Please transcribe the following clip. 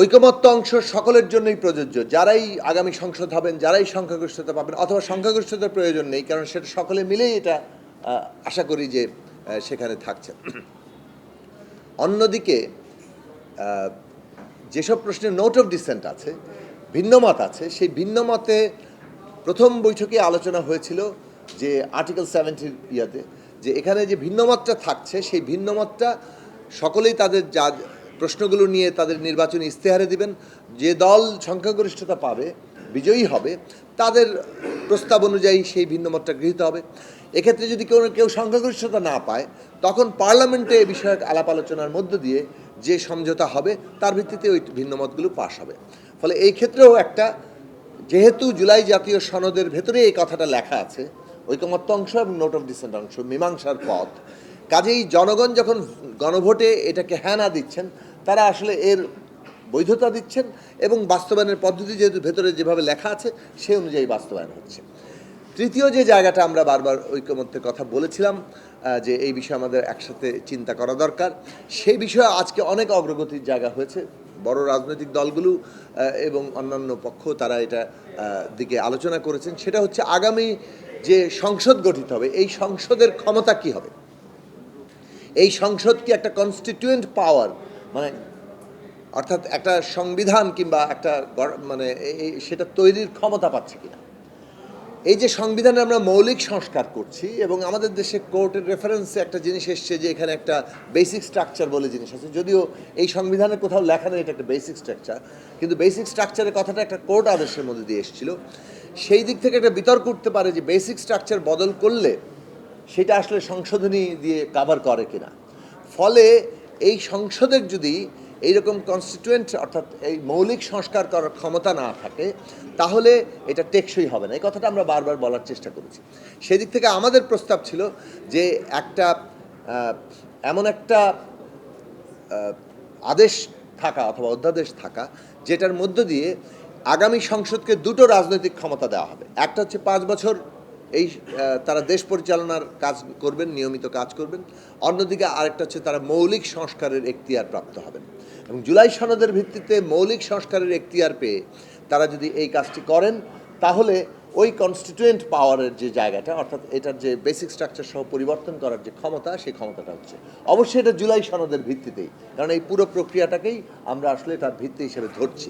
ঐকমত্য অংশ সকলের জন্যই প্রযোজ্য, যারাই আগামী সংসদ হবেন, যারাই সংখ্যাগরিষ্ঠতা পাবেন, অথবা সংখ্যাগরিষ্ঠতার প্রয়োজন নেই, কারণ সেটা সকলে মিলেই এটা আশা করি যে সেখানে থাকছে। অন্যদিকে যেসব প্রশ্নে নোট অফ ডিসেন্ট আছে, ভিন্নমত আছে, সেই ভিন্নমতে প্রথম বৈঠকে আলোচনা হয়েছিল যে আর্টিকেল 70 ইয়াতে যে এখানে যে ভিন্নমতটা থাকছে সেই ভিন্নমতটা সকলেই তাদের যা প্রশ্নগুলো নিয়ে তাদের নির্বাচনী ইস্তেহারে দিবেন, যে দল সংখ্যাগরিষ্ঠতা পাবে, বিজয়ী হবে, তাদের প্রস্তাব অনুযায়ী সেই ভিন্নমতটা গৃহীত হবে। এক্ষেত্রে যদি কেউ সংখ্যাগরিষ্ঠতা না পায়, তখন পার্লামেন্টে এ বিষয়ক আলাপ আলোচনার মধ্য দিয়ে যে সমঝোতা হবে তার ভিত্তিতে ওই ভিন্নমতগুলো পাশ হবে। ফলে এই ক্ষেত্রেও একটা, যেহেতু জুলাই জাতীয় সনদের ভেতরে এই কথাটা লেখা আছে, ঐকমত্য অংশ এবং নোট অফ ডিসেন্ট অংশ মীমাংসার পথ, কাজেই জনগণ যখন গণভোটে এটাকে হ্যাঁ না দিচ্ছেন, তারা আসলে এর বৈধতা দিচ্ছেন এবং বাস্তবায়নের পদ্ধতি যেহেতু ভেতরে যেভাবে লেখা আছে সে অনুযায়ী বাস্তবায়ন হচ্ছে। তৃতীয় যে জায়গাটা আমরা বারবার ঐকমত্যের কথা বলেছিলাম যে এই বিষয়ে আমাদের একসাথে চিন্তা করা দরকার, সেই বিষয়ে আজকে অনেক অগ্রগতির জায়গা হয়েছে। বড় রাজনৈতিক দলগুলো এবং অন্যান্য পক্ষ তারা এটা দিকে আলোচনা করেছেন। সেটা হচ্ছে আগামী যে সংসদ গঠিত হবে, এই সংসদের ক্ষমতা কি হবে। এই সংসদ কি একটা কনস্টিটিউয়েন্ট পাওয়ার, মানে অর্থাৎ একটা সংবিধান কিংবা একটা মানে সেটা তৈরির ক্ষমতা পাচ্ছে কিনা। এই যে সংবিধানে আমরা মৌলিক সংস্কার করছি এবং আমাদের দেশে কোর্টের রেফারেন্সে একটা জিনিস এসছে যে এখানে একটা বেসিক স্ট্রাকচার বলে জিনিস আছে, যদিও এই সংবিধানে কোথাও লেখা নেই এটা একটা বেসিক স্ট্রাকচার, কিন্তু বেসিক স্ট্রাকচারের কথাটা একটা কোর্ট আদেশের মধ্যে দিয়ে এসেছিল। সেই দিক থেকে একটা বিতর্ক উঠতে পারে যে বেসিক স্ট্রাকচার বদল করলে সেটা আসলে সংশোধনী দিয়ে কাভার করে কিনা। ফলে এই সংসদের যদি এইরকম কনস্টিটিউয়েন্ট অর্থাৎ এই মৌলিক সংস্কার করার ক্ষমতা না থাকে, তাহলে এটা টেকসই হবে না। এই কথাটা আমরা বারবার বলার চেষ্টা করেছি। সেদিক থেকে আমাদের প্রস্তাব ছিল যে একটা এমন একটা আদেশ থাকা অথবা অধ্যাদেশ থাকা যেটার মধ্য দিয়ে আগামী সংসদকে দুটো রাজনৈতিক ক্ষমতা দেওয়া হবে। একটা হচ্ছে 5 বছর এই তারা দেশ পরিচালনার কাজ করবেন, নিয়মিত কাজ করবেন। অন্যদিকে আরেকটা হচ্ছে তারা মৌলিক সংস্কারের এখতিয়ার প্রাপ্ত হবেন এবং জুলাই সনদের ভিত্তিতে মৌলিক সংস্কারের এখতিয়ার পেয়ে তারা যদি এই কাজটি করেন, তাহলে ওই কনস্টিটিউয়েন্ট পাওয়ারের যে জায়গাটা, অর্থাৎ এটার যে বেসিক স্ট্রাকচার সহ পরিবর্তন করার যে ক্ষমতা, সেই ক্ষমতাটা হচ্ছে অবশ্যই এটা জুলাই সনদের ভিত্তিতেই, কারণ এই পুরো প্রক্রিয়াটাকেই আমরা আসলে তার ভিত্তি হিসেবে ধরছি।